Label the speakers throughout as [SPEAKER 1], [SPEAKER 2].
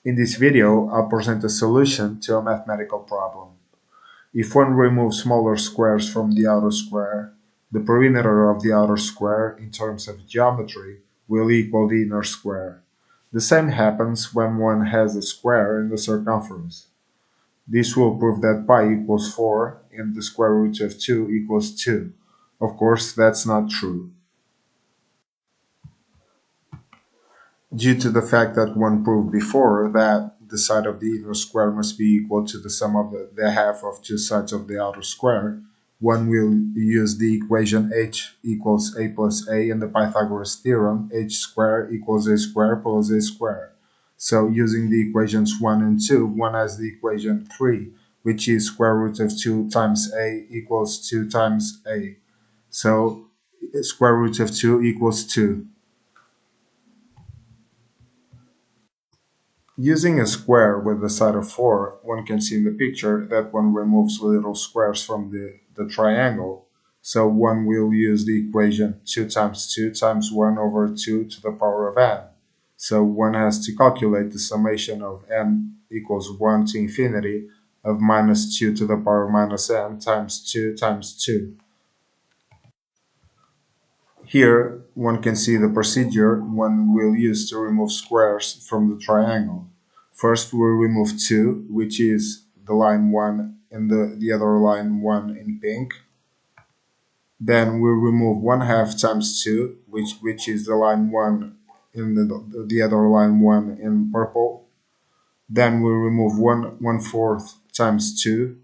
[SPEAKER 1] In this video, I'll present a solution to a mathematical problem. If one removes smaller squares from the outer square, the perimeter of the outer square in terms of geometry will equal the inner square. The same happens when one has a square in the circumference. This will prove that pi equals 4 and the square root of 2 equals 2. Of course, that's not true. Due to the fact that one proved before that the side of the inner square must be equal to the sum of the half of two sides of the outer square, one will use the equation h equals a plus a and the Pythagoras theorem h squared equals a squared plus a squared. So using the equations 1 and 2, one has the equation 3, which is square root of 2 times a equals 2 times a. So square root of 2 equals 2. Using a square with a side of 4, one can see in the picture that one removes little squares from the triangle. So one will use the equation 2 times 2 times 1 over 2 to the power of n. So one has to calculate the summation of n equals 1 to infinity of minus 2 to the power of minus n times 2 times 2. Here, one can see the procedure one will use to remove squares from the triangle. First, we remove 2, which is the line 1 and the other line 1 in pink. Then we remove 1/2 times 2, which is the line 1 and the other line 1 in purple. Then we remove 1/4 times 2,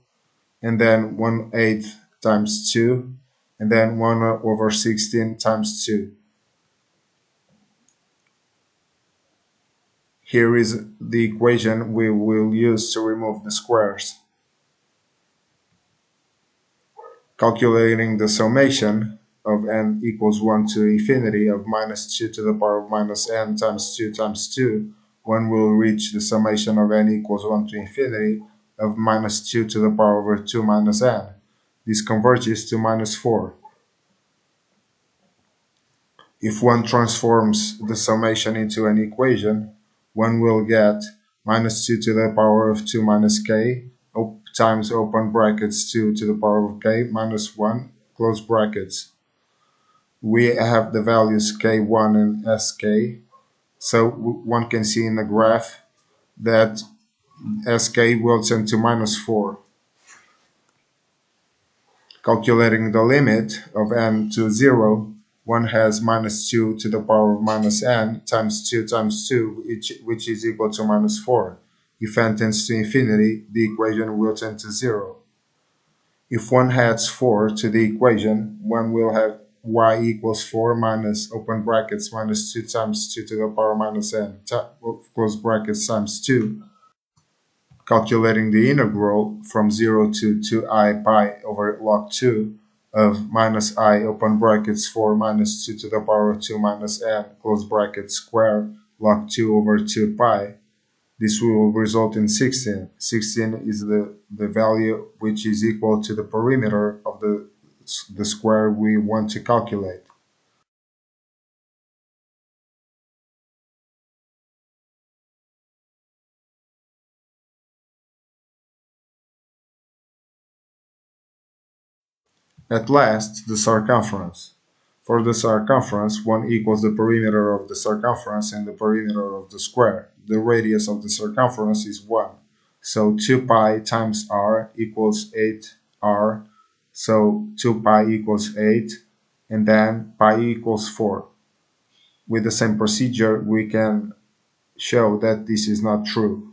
[SPEAKER 1] and then 1/8 times 2, and then 1 over 16 times 2. Here is the equation we will use to remove the squares. Calculating the summation of n equals 1 to infinity of minus 2 to the power of minus n times 2, one will reach the summation of n equals 1 to infinity of minus 2 to the power over 2 minus n. This converges to minus 4. If one transforms the summation into an equation, one will get minus 2 to the power of 2 minus k times open brackets 2 to the power of k minus 1 close brackets. We have the values k1 and sk, so one can see in the graph that sk will tend to minus 4. Calculating the limit of n to 0, one has minus 2 to the power of minus n times 2 times 2, which is equal to minus 4. If n tends to infinity, the equation will tend to 0. If one adds 4 to the equation, one will have y equals 4 minus open brackets minus 2 times 2 to the power minus n close brackets times 2. Calculating the integral from 0 to 2i pi over log 2 of minus I open brackets 4 minus 2 to the power of 2 minus n close brackets square log 2 over 2 pi. This will result in 16. 16 is the value which is equal to the perimeter of the square we want to calculate. At last, the circumference. For the circumference, 1 equals the perimeter of the circumference and the perimeter of the square. The radius of the circumference is 1. So 2 pi times r equals 8r. So 2 pi equals 8, and then pi equals 4. With the same procedure, we can show that this is not true.